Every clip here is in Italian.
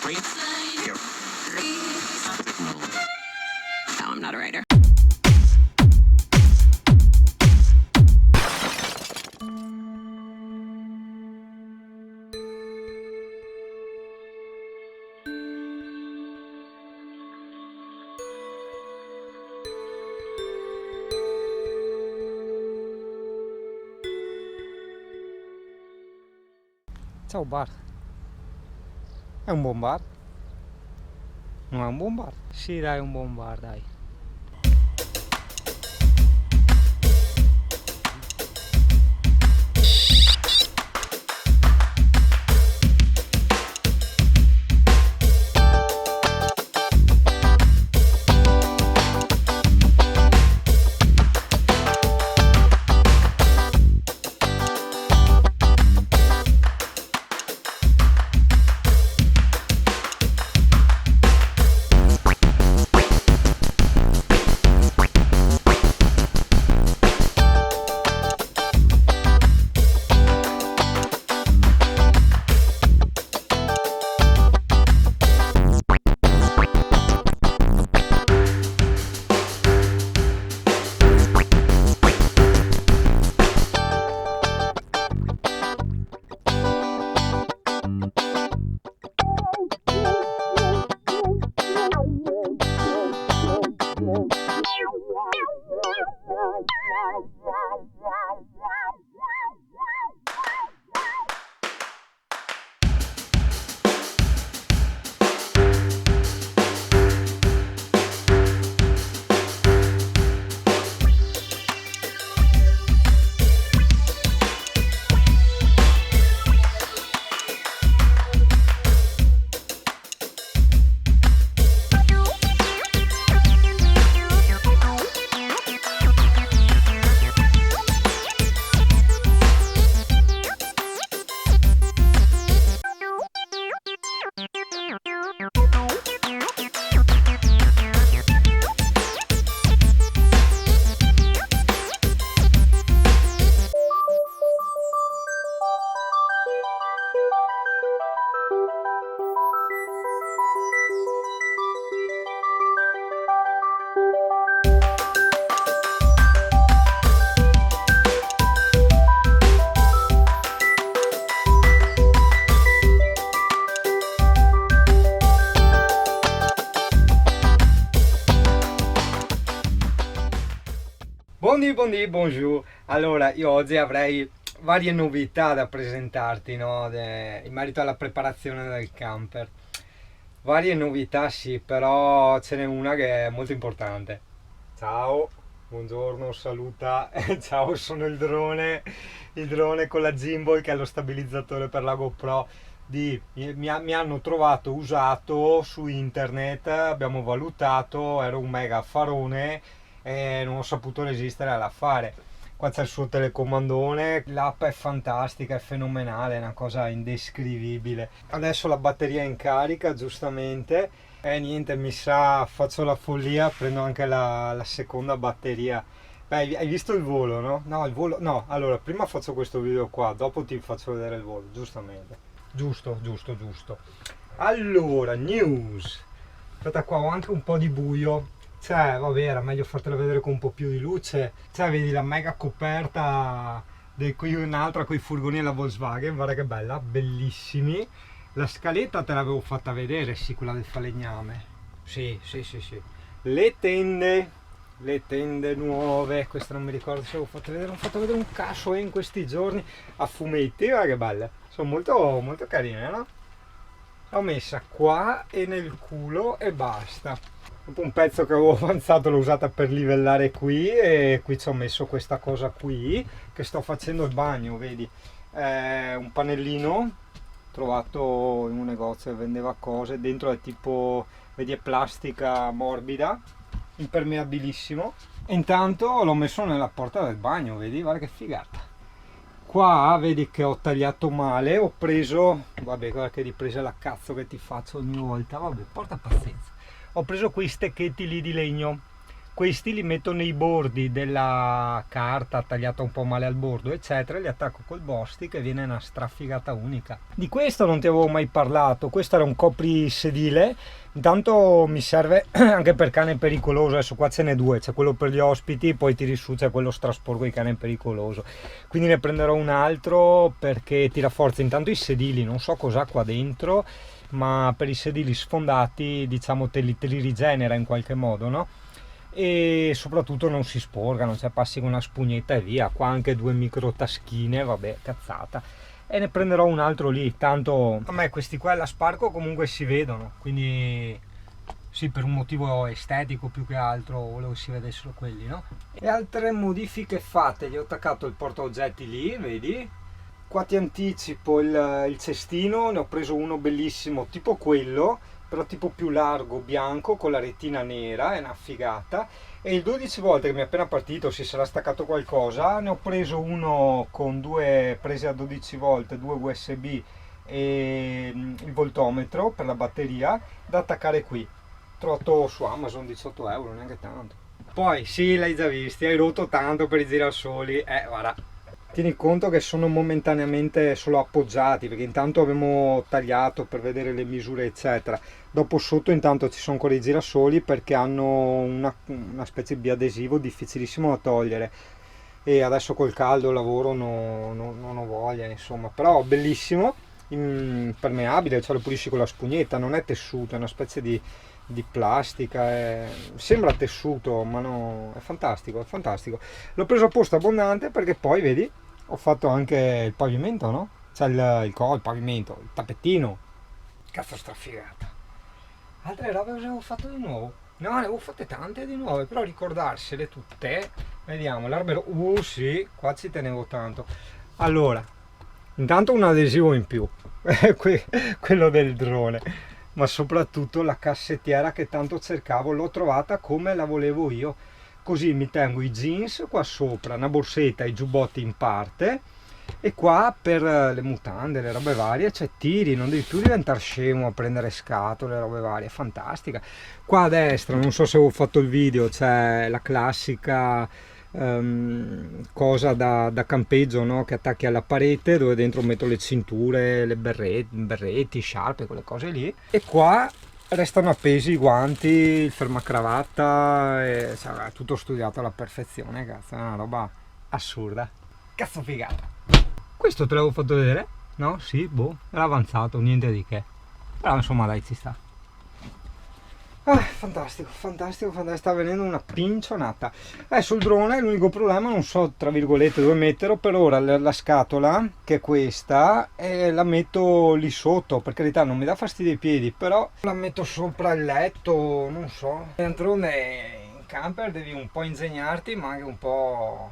No, I'm not a writer. Ciao bar. È un buon bar? Non è un buon bar? Sì dai, è un buon bar, dai. Buondì, bonjour. Allora, io oggi avrei varie novità da presentarti, no? In merito alla preparazione del camper. Varie novità sì, però ce n'è una che è molto importante. Ciao, buongiorno, saluta. Ciao, sono il drone con la gimbal che è lo stabilizzatore per la GoPro. Mi hanno trovato usato su internet, abbiamo valutato, era un mega affarone e non ho saputo resistere all'affare. Qua c'è il suo telecomandone, l'app è fantastica, è fenomenale, è una cosa indescrivibile. Adesso la batteria è in carica, giustamente, e niente, mi sa, faccio la follia, prendo anche la seconda batteria. Beh, hai visto il volo, no? No, il volo, no, allora, prima faccio questo video qua, dopo ti faccio vedere il volo, giustamente. Giusto. Allora, news. Aspetta, qua ho anche un po' di buio. Cioè, vabbè, era meglio fartela vedere con un po' più di luce. Cioè, vedi la mega coperta qui un'altra con i furgoni e la Volkswagen, guarda che bella, bellissimi. La scaletta te l'avevo fatta vedere, sì, quella del falegname. Sì. Le tende nuove, queste non mi ricordo se avevo fatto vedere, ho fatto vedere un cazzo in questi giorni a fumetti, guarda che belle. Sono molto carine, no? L'ho messa qua e nel culo e basta. Dopo un pezzo che avevo avanzato l'ho usata per livellare qui e qui ci ho messo questa cosa qui che sto facendo il bagno, vedi? Un pannellino trovato in un negozio che vendeva cose, dentro è tipo, vedi, è plastica morbida, impermeabilissimo. E intanto l'ho messo nella porta del bagno, vedi? Guarda che figata. Qua vedi che ho tagliato male, ho preso, vabbè, guarda che ripresa la cazzo che ti faccio ogni volta, vabbè, porta pazienza. Ho preso quei stecchetti lì di legno, questi li metto nei bordi della carta tagliata un po' male al bordo eccetera, li attacco col Bostik e viene una strafigata unica. Di questo non ti avevo mai parlato, questo era un coprisedile, intanto mi serve anche per cane pericoloso. Adesso qua ce n'è due, c'è quello per gli ospiti, poi tiri su c'è quello strasporgo di cane pericoloso, quindi ne prenderò un altro perché tira forza. Intanto i sedili, non so cos'ha qua dentro, ma per i sedili sfondati diciamo te li rigenera in qualche modo, no? E soprattutto non si sporcano, cioè passi con una spugnetta e via. Qua anche due micro taschine, vabbè, cazzata, e ne prenderò un altro lì. Tanto a me questi qua alla Sparco comunque si vedono, quindi sì, per un motivo estetico più che altro volevo si vedessero quelli, no? E altre modifiche fatte, gli ho attaccato il porta oggetti lì, vedi? Qua ti anticipo il cestino, ne ho preso uno bellissimo tipo quello, però tipo più largo, bianco, con la retina nera, è una figata. E il 12 volte che mi è appena partito, si sarà staccato qualcosa, ne ho preso uno con due prese a 12 volt, due USB e il voltometro per la batteria da attaccare qui. Trovato su Amazon 18 euro, neanche tanto. Poi sì, l'hai già visti, hai rotto tanto per i girasoli, guarda. Tieni conto che sono momentaneamente solo appoggiati, perché intanto abbiamo tagliato per vedere le misure eccetera. Dopo sotto intanto ci sono ancora i girasoli perché hanno una specie di adesivo difficilissimo da togliere, e adesso col caldo lavoro non ho voglia, insomma. Però bellissimo, impermeabile, cioè lo pulisci con la spugnetta, non è tessuto, è una specie di plastica, sembra tessuto ma no, è fantastico, è fantastico. L'ho preso a posto abbondante perché poi vedi ho fatto anche il pavimento, no? C'è il pavimento, il tappettino, cazzo strafigata. Altre robe cosa avevo fatto di nuovo? No, ne avevo fatte tante di nuove, però ricordarsele tutte. Vediamo, l'albero, sì, qua ci tenevo tanto. Allora, intanto un adesivo in più, quello del drone, ma soprattutto la cassettiera che tanto cercavo, l'ho trovata come la volevo io. Così mi tengo i jeans qua sopra, una borsetta, i giubbotti in parte, e qua per le mutande, le robe varie, cioè tiri, non devi più diventare scemo a prendere scatole, robe varie, è fantastica. Qua a destra, non so se avevo fatto il video, c'è la classica cosa da campeggio, no? Che attacchi alla parete, dove dentro metto le cinture, le berretti, sciarpe, quelle cose lì. E qua restano appesi i guanti, il fermacravatta, cioè, è tutto studiato alla perfezione, cazzo, è una roba assurda. Cazzo figata. Questo te l'avevo fatto vedere? No? Sì, boh, era avanzato, niente di che. Però insomma dai, ci sta. Fantastico, fantastico, fantastico, sta venendo una pincionata. Sul drone l'unico problema, non so tra virgolette dove metterlo, per ora la scatola, che è questa, la metto lì sotto, per carità non mi dà fastidio ai piedi, però la metto sopra il letto, non so. D'altronde in camper devi un po' ingegnarti, ma anche un po'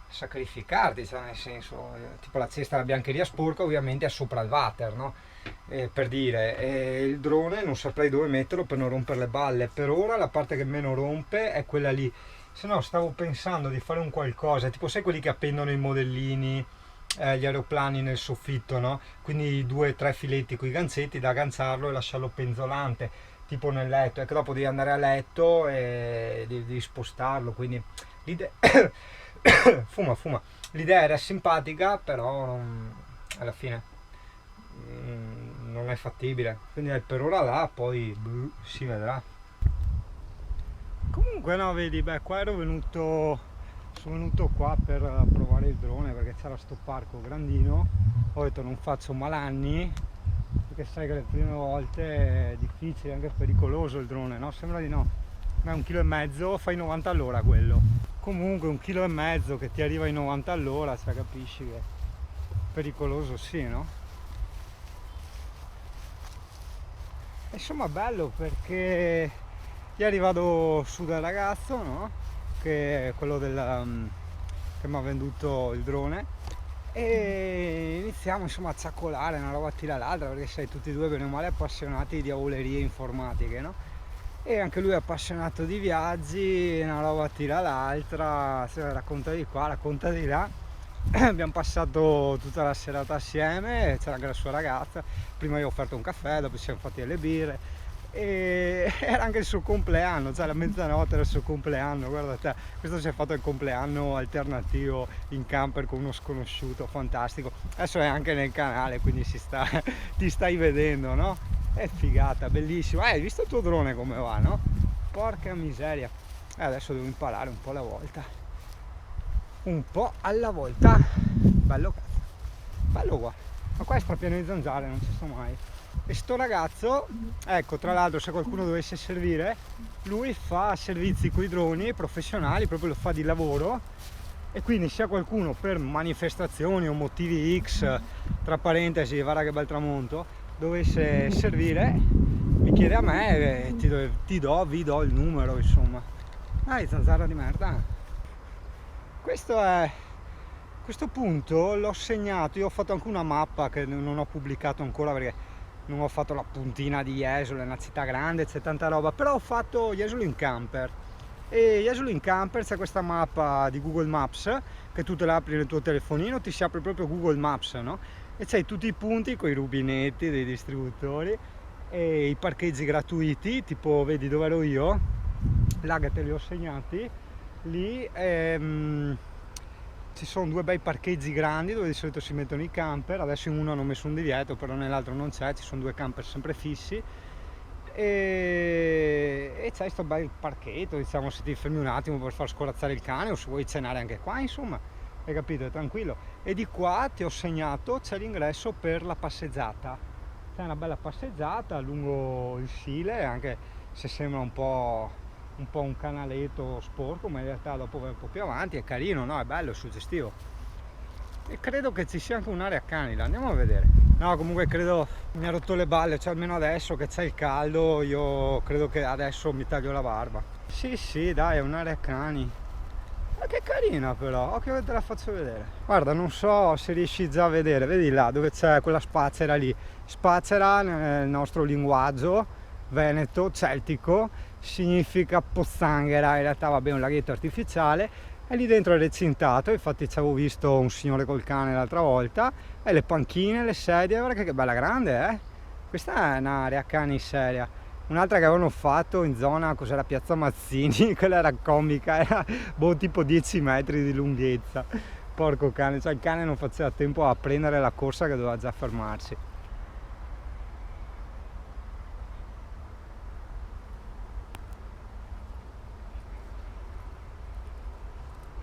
sacrificarti, cioè nel senso, tipo la cesta della biancheria sporca ovviamente è sopra il water, no? Per dire, il drone non saprei dove metterlo per non rompere le balle. Per ora la parte che meno rompe è quella lì, se no stavo pensando di fare un qualcosa, tipo sai quelli che appendono i modellini, gli aeroplani nel soffitto, no? Quindi 2-3 filetti con i gancetti da agganciarlo e lasciarlo penzolante, tipo nel letto, ecco, dopo devi andare a letto e devi spostarlo, quindi l'idea fuma, l'idea era simpatica, però alla fine non è fattibile, quindi per ora là, poi si vedrà. Comunque no, vedi, beh, qua sono venuto qua per provare il drone perché c'era sto parco grandino. Ho detto non faccio malanni, perché sai che le prime volte è difficile, anche pericoloso il drone, no? Sembra di no, ma è 1,5 kg, fai 90 all'ora quello. Comunque 1,5 kg che ti arriva ai 90 all'ora, cioè capisci che pericoloso sì, no? Insomma bello, perché ieri vado su dal ragazzo, no? Che è quello che mi ha venduto il drone, e iniziamo insomma a ciaccolare, una roba tira l'altra, perché sei tutti e due bene o male appassionati di diavolerie informatiche, no? E anche lui è appassionato di viaggi, una roba tira l'altra, se racconta di qua, racconta di là. Abbiamo passato tutta la serata assieme, c'era anche la sua ragazza, prima io ho offerto un caffè, dopo ci siamo fatti delle birre, e era anche il suo compleanno, cioè la mezzanotte era il suo compleanno, guarda te, questo si è fatto il compleanno alternativo in camper con uno sconosciuto, fantastico. Adesso è anche nel canale, quindi ti stai vedendo, no? È figata, bellissimo. Hai visto il tuo drone come va, no? Porca miseria. Adesso devo imparare un po' alla volta, un po' alla volta. Bello cazzo, bello qua, ma qua è strapieno di zanzare, non ci sto mai. E sto ragazzo, ecco, tra l'altro, se qualcuno dovesse servire, lui fa servizi coi droni professionali, proprio lo fa di lavoro, e quindi se qualcuno per manifestazioni o motivi X, tra parentesi, guarda che bel tramonto, dovesse servire, mi chiede a me e vi do il numero, insomma. Dai, zanzara di merda. Questo punto l'ho segnato, io ho fatto anche una mappa che non ho pubblicato ancora perché non ho fatto la puntina di Jesolo, è una città grande, c'è tanta roba, però ho fatto Jesolo in camper. E Jesolo in camper c'è questa mappa di Google Maps che tu te la apri nel tuo telefonino, ti si apre proprio Google Maps, no? E c'hai tutti i punti con i rubinetti dei distributori e i parcheggi gratuiti, tipo vedi dove ero io, là che te li ho segnati, lì ci sono due bei parcheggi grandi dove di solito si mettono i camper, adesso in uno hanno messo un divieto, però nell'altro non c'è, ci sono due camper sempre fissi e c'è questo bel parchetto, diciamo, se ti fermi un attimo per far scorazzare il cane o se vuoi cenare anche qua, insomma, hai capito, è tranquillo. E di qua ti ho segnato, c'è l'ingresso per la passeggiata, c'è una bella passeggiata lungo il Sile, anche se sembra un po' un canaletto sporco, ma in realtà dopo vai un po' più avanti, è carino, no? È bello, è suggestivo. E credo che ci sia anche un'area canila, andiamo a vedere. No, comunque credo mi ha rotto le balle, cioè almeno adesso che c'è il caldo, io credo che adesso mi taglio la barba. Sì, dai, è un'area cani. Ma che carina però, occhio che te la faccio vedere. Guarda, non so se riesci già a vedere, vedi là dove c'è quella spazzera lì. Spazzera nel nostro linguaggio veneto, celtico, significa pozzanghera, in realtà va bene un laghetto artificiale, e lì dentro è recintato, infatti ci avevo visto un signore col cane l'altra volta, e le panchine, le sedie, guarda che bella grande, eh? Questa è un'area cani seria. Un'altra che avevano fatto in zona, cos'era, Piazza Mazzini, quella era comica, era tipo 10 metri di lunghezza, porco cane, cioè il cane non faceva tempo a prendere la corsa che doveva già fermarsi.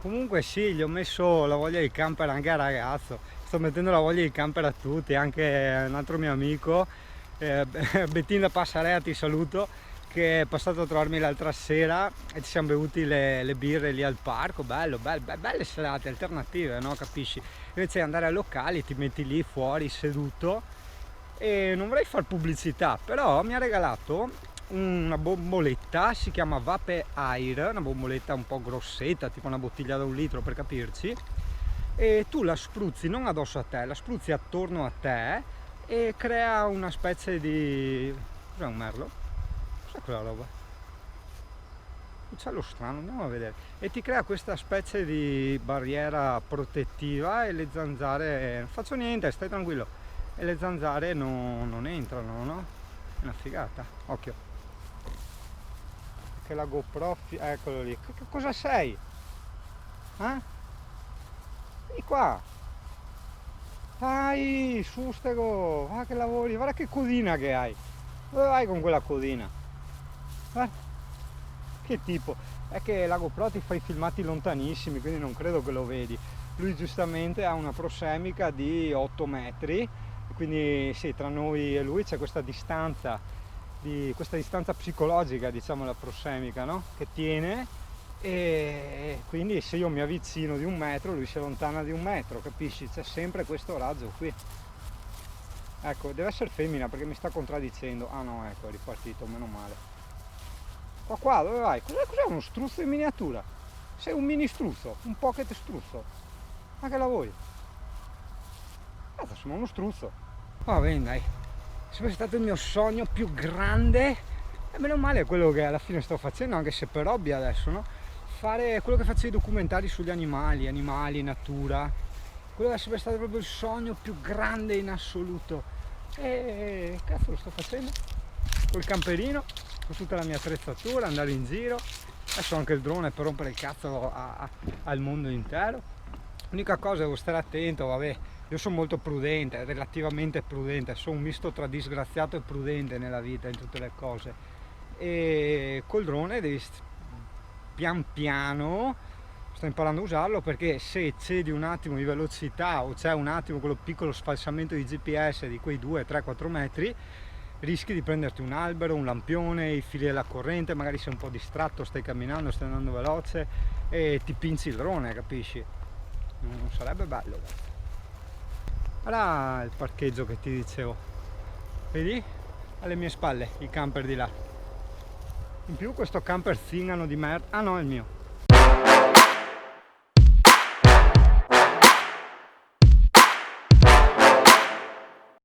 Comunque sì, gli ho messo la voglia di camper anche al ragazzo, sto mettendo la voglia di camper a tutti, anche un altro mio amico, Bettina Passarea, ti saluto, che è passato a trovarmi l'altra sera e ci siamo bevuti le birre lì al parco, belle serate alternative, no? Capisci? Invece di andare ai locali ti metti lì fuori seduto e non vorrei far pubblicità, però mi ha regalato una bomboletta, si chiama Vape Air, una bomboletta un po' grossetta, tipo una bottiglia da 1 litro per capirci, e tu la spruzzi non addosso a te, la spruzzi attorno a te e crea una specie di... cos'è un merlo? Cos'è quella roba? C'è lo strano, andiamo a vedere. E ti crea questa specie di barriera protettiva e le zanzare... non faccio niente, stai tranquillo. E le zanzare non entrano, no? È una figata, occhio. Che la GoPro, eccolo lì. Cosa sei? Eh? Vieni qua. Dai, su stego, guarda che lavori, guarda che codina che hai. Dove vai con quella codina? Guarda. Che tipo? È che la GoPro ti fa i filmati lontanissimi, quindi non credo che lo vedi. Lui giustamente ha una prosemica di 8 metri, quindi sì, tra noi e lui c'è questa distanza psicologica, diciamo, la prosemica, no? Che tiene, e quindi se io mi avvicino di 1 metro lui si allontana di 1 metro, capisci? C'è sempre questo raggio qui. Ecco, deve essere femmina perché mi sta contraddicendo. Ah no, ecco, è ripartito, meno male. Qua, dove vai? Cos'è uno struzzo in miniatura? Sei un mini struzzo, un pocket struzzo. Ma che lavori? Cazzo, sono uno struzzo. Va bene, dai. È sempre stato il mio sogno più grande, e meno male è quello che alla fine sto facendo, anche se per hobby adesso, no? Fare quello che faccio, i documentari sugli animali, natura. Quello è sempre stato proprio il sogno più grande in assoluto, e cazzo lo sto facendo. col camperino, con tutta la mia attrezzatura, andare in giro. Adesso ho anche il drone per rompere il cazzo al mondo intero. L'unica cosa, devo stare attento, vabbè, io sono molto prudente, relativamente prudente, sono un misto tra disgraziato e prudente nella vita, in tutte le cose. E col drone devi pian piano, sto imparando a usarlo, perché se cedi un attimo di velocità o c'è un attimo quello piccolo sfalsamento di GPS di quei 2, 3, 4 metri, rischi di prenderti un albero, un lampione, i fili della corrente, magari sei un po' distratto, stai camminando, stai andando veloce e ti pinzi il drone, capisci? Non sarebbe bello. Allora il parcheggio che ti dicevo, vedi? Alle mie spalle, i camper di là. In più questo camper zingano di merda, ah no, è il mio.